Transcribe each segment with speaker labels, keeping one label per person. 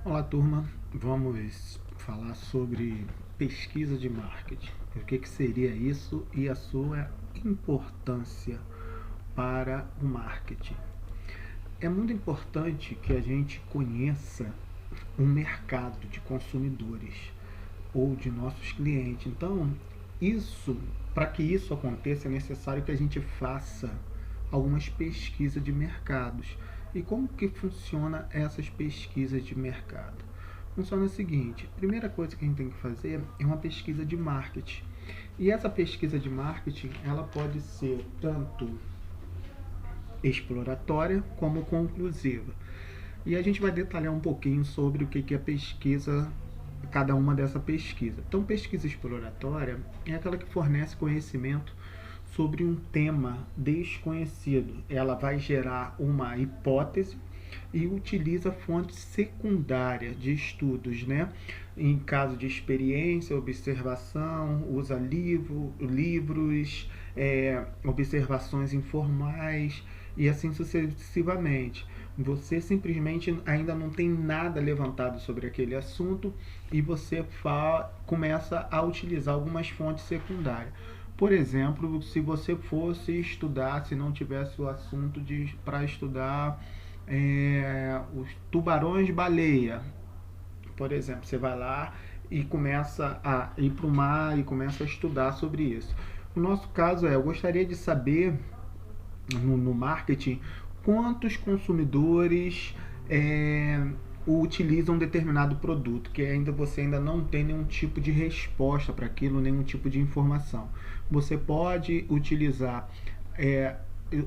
Speaker 1: Olá, turma. Vamos falar sobre pesquisa de marketing. O que seria isso e a sua importância para o marketing. É muito importante que a gente conheça um mercado de consumidores ou de nossos clientes. Então, para que isso aconteça, é necessário que a gente faça algumas pesquisas de mercados. E como que funciona essas pesquisas de mercado? Funciona o seguinte: a primeira coisa que a gente tem que fazer é uma pesquisa de marketing. E essa pesquisa de marketing, ela pode ser tanto exploratória como conclusiva. E a gente vai detalhar um pouquinho sobre o que é pesquisa, cada uma dessa pesquisa. Então, pesquisa exploratória é aquela que fornece conhecimento sobre um tema desconhecido. Ela vai gerar uma hipótese e utiliza fontes secundárias de estudos, né? Em caso de experiência, observação, usa livros, observações informais e assim sucessivamente. Você simplesmente ainda não tem nada levantado sobre aquele assunto e você começa a utilizar algumas fontes secundárias. Por exemplo, se você fosse estudar, se não tivesse o assunto para estudar os tubarões-baleia, por exemplo, você vai lá e começa a ir para o mar e começa a estudar sobre isso. O nosso caso eu gostaria de saber no marketing quantos consumidores utilizam um determinado produto, que você ainda não tem nenhum tipo de resposta para aquilo, nenhum tipo de informação. Você pode utilizar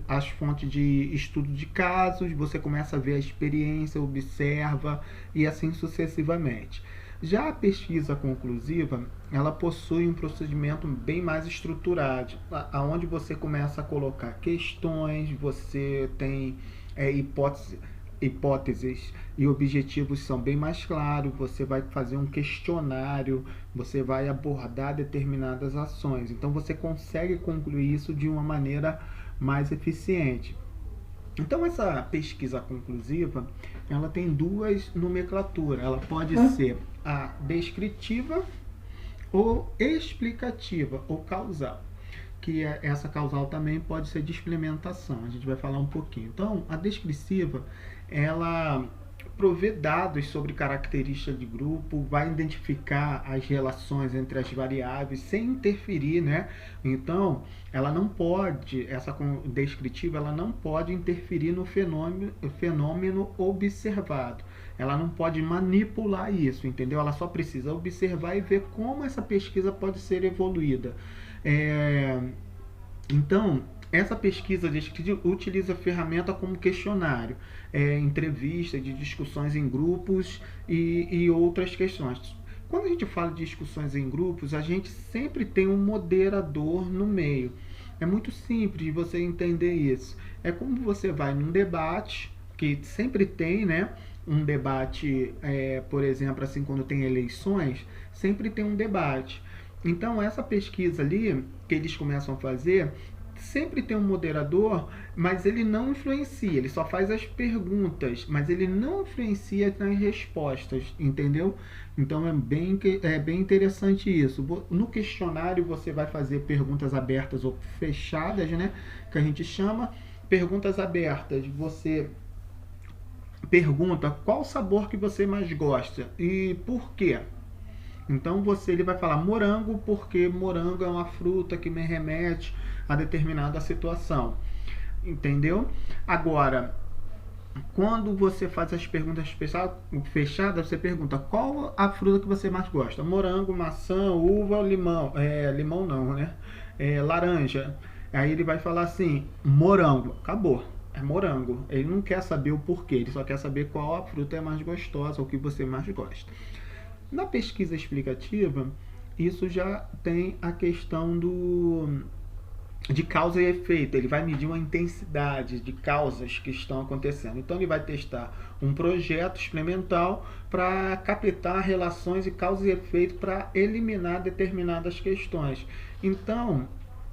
Speaker 1: as fontes de estudo de casos, você começa a ver a experiência, observa e assim sucessivamente. Já a pesquisa conclusiva, ela possui um procedimento bem mais estruturado, aonde você começa a colocar questões, você tem hipóteses e objetivos são bem mais claros, você vai fazer um questionário, você vai abordar determinadas ações. Então você consegue concluir isso de uma maneira mais eficiente. Então essa pesquisa conclusiva, ela tem duas nomenclaturas. Ela pode ser a descritiva ou explicativa ou causal, que essa causal também pode ser de implementação. A gente vai falar um pouquinho. Então, a descritiva, ela provê dados sobre características de grupo, vai identificar as relações entre as variáveis sem interferir, né? Então, ela não pode, essa descritiva, ela não pode interferir no fenômeno observado. Ela não pode manipular isso, entendeu? Ela só precisa observar e ver como essa pesquisa pode ser evoluída. Então, essa pesquisa utiliza a ferramenta como questionário, entrevista, de discussões em grupos e outras questões. Quando a gente fala de discussões em grupos, a gente sempre tem um moderador no meio. É muito simples de você entender isso. É como você vai num debate, que sempre tem, né? Um debate, por exemplo, assim, quando tem eleições, sempre tem um debate. Então, essa pesquisa ali, que eles começam a fazer, sempre tem um moderador, mas ele não influencia, ele só faz as perguntas, mas ele não influencia nas respostas, entendeu? Então é bem interessante isso. No questionário você vai fazer perguntas abertas ou fechadas, né? Que a gente chama. Perguntas abertas, você pergunta qual sabor que você mais gosta e por quê. Então ele vai falar morango porque morango é uma fruta que me remete a determinada situação. Entendeu? Agora, quando você faz as perguntas fechadas, você pergunta qual a fruta que você mais gosta: morango, maçã, uva, limão. Limão não, né? Laranja. Aí ele vai falar assim: morango. Acabou. É morango. Ele não quer saber o porquê, ele só quer saber qual a fruta é mais gostosa, ou que você mais gosta. Na pesquisa explicativa, isso já tem a questão de causa e efeito. Ele vai medir uma intensidade de causas que estão acontecendo. Então ele vai testar um projeto experimental para captar relações de causa e efeito para eliminar determinadas questões. Então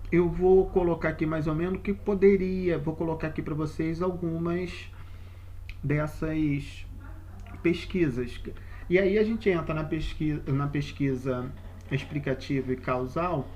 Speaker 1: eu vou colocar aqui mais ou menos que vou colocar aqui para vocês algumas dessas pesquisas. E aí a gente entra na pesquisa explicativa e causal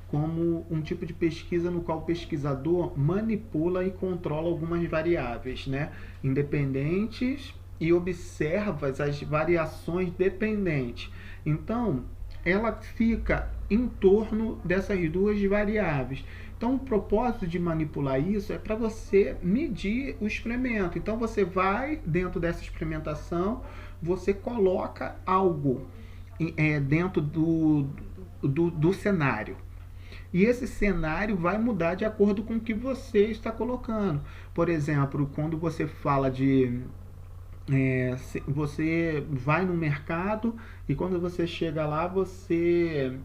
Speaker 1: como um tipo de pesquisa no qual o pesquisador manipula e controla algumas variáveis, né, independentes, e observa as variações dependentes. Então, ela fica em torno dessas duas variáveis. Então, o propósito de manipular isso é para você medir o experimento. Então, você vai dentro dessa experimentação, você coloca algo dentro do cenário. E esse cenário vai mudar de acordo com o que você está colocando. Por exemplo, quando você fala de você vai no mercado e quando você chega lá, você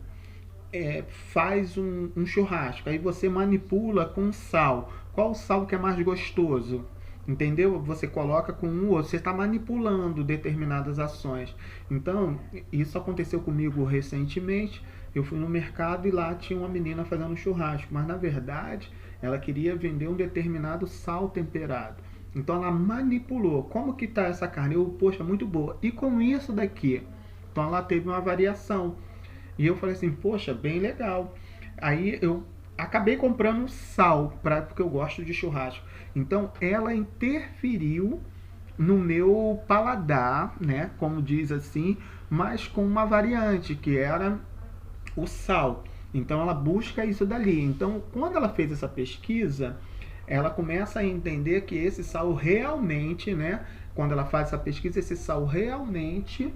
Speaker 1: faz um churrasco. Aí você manipula com sal. Qual sal que é mais gostoso? Entendeu? Você coloca com um ou outro. Você está manipulando determinadas ações. Então, isso aconteceu comigo recentemente. Eu fui no mercado e lá tinha uma menina fazendo um churrasco. Mas, na verdade, ela queria vender um determinado sal temperado. Então, ela manipulou. Como que está essa carne? Poxa, muito boa. E com isso daqui? Então, ela teve uma variação. E eu falei assim, poxa, bem legal. Aí eu acabei comprando sal, porque eu gosto de churrasco. Então ela interferiu no meu paladar, né, como diz assim, mas com uma variante, que era o sal. Então ela busca isso dali. Então quando ela fez essa pesquisa, ela começa a entender que esse sal realmente, né, quando ela faz essa pesquisa, esse sal realmente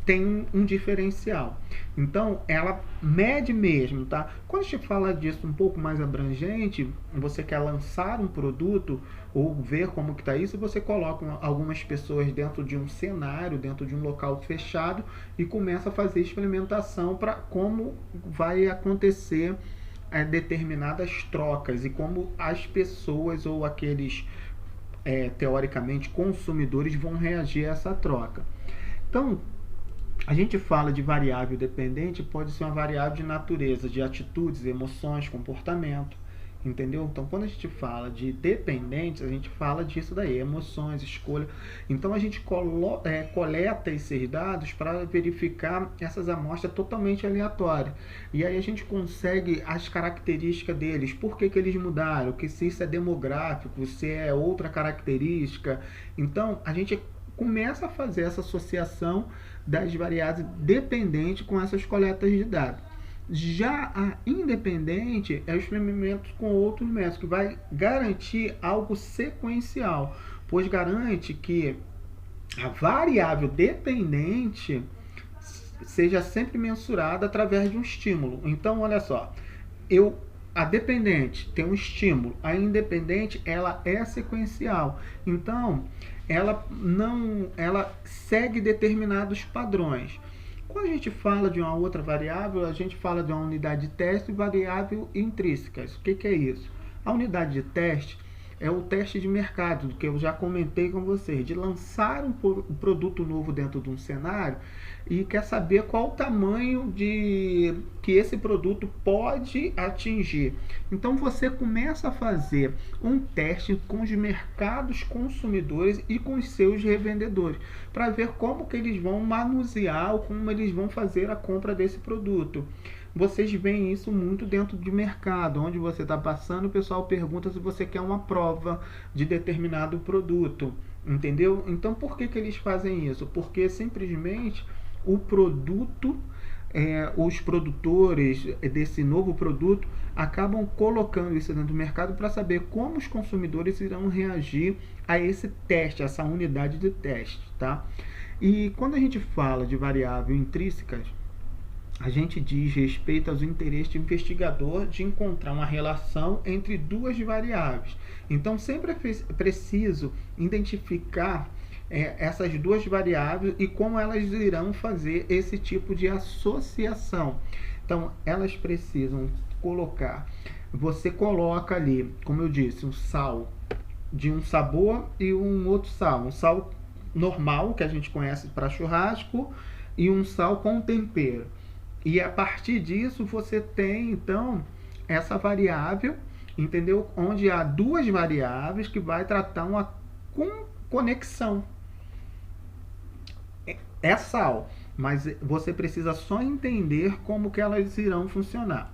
Speaker 1: tem um diferencial. Então, ela mede mesmo, tá? Quando a gente fala disso um pouco mais abrangente, você quer lançar um produto ou ver como que tá isso, você coloca algumas pessoas dentro de um cenário, dentro de um local fechado e começa a fazer experimentação para como vai acontecer determinadas trocas e como as pessoas ou aqueles teoricamente consumidores vão reagir a essa troca. Então, a gente fala de variável dependente, pode ser uma variável de natureza, de atitudes, emoções, comportamento, entendeu? Então, quando a gente fala de dependentes, a gente fala disso daí, emoções, escolha. Então, a gente coleta esses dados para verificar essas amostras totalmente aleatórias. E aí a gente consegue as características deles, por que eles mudaram, se isso é demográfico, se é outra característica. Então, a gente começa a fazer essa associação das variáveis dependentes com essas coletas de dados. Já a independente é o experimento com outros métodos, que vai garantir algo sequencial, pois garante que a variável dependente seja sempre mensurada através de um estímulo. Então, olha só, a dependente tem um estímulo, a independente ela é sequencial. Então, ela segue determinados padrões. Quando a gente fala de uma outra variável, a gente fala de uma unidade de teste e variável intrínsecas. O que é isso? A unidade de teste é o teste de mercado, que eu já comentei com vocês, de lançar um produto novo dentro de um cenário e quer saber qual o tamanho que esse produto pode atingir. Então você começa a fazer um teste com os mercados consumidores e com os seus revendedores, para ver como que eles vão manusear ou como eles vão fazer a compra desse produto. Vocês veem isso muito dentro de mercado, onde você está passando, o pessoal pergunta se você quer uma prova de determinado produto, entendeu? Então, por que eles fazem isso? Porque simplesmente o produto, os produtores desse novo produto acabam colocando isso dentro do mercado para saber como os consumidores irão reagir a esse teste, essa unidade de teste, tá? E quando a gente fala de variável intrínsecas, a gente diz respeito aos interesses do investigador de encontrar uma relação entre duas variáveis. Então, sempre é preciso identificar essas duas variáveis e como elas irão fazer esse tipo de associação. Então, elas precisam colocar. Você coloca ali, como eu disse, um sal de um sabor e um outro sal. Um sal normal, que a gente conhece para churrasco, e um sal com tempero. E a partir disso você tem então essa variável, entendeu? Onde há duas variáveis que vai tratar uma conexão. é sal, mas você precisa só entender como que elas irão funcionar.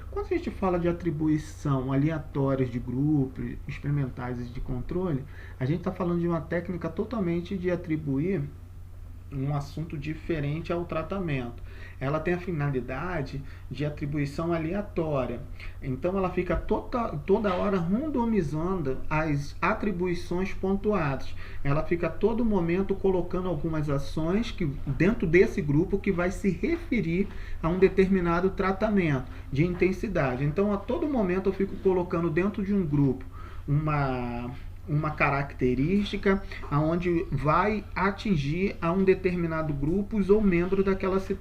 Speaker 1: Quando a gente fala de atribuição aleatórias de grupos, experimentais e de controle, a gente está falando de uma técnica totalmente de atribuir um assunto diferente ao tratamento. Ela tem a finalidade de atribuição aleatória. Então ela fica toda hora randomizando as atribuições pontuadas. Ela fica a todo momento colocando algumas ações que, dentro desse grupo, que vai se referir a um determinado tratamento de intensidade. Então a todo momento eu fico colocando dentro de um grupo uma característica aonde vai atingir a um determinado grupo ou membro daquela situação.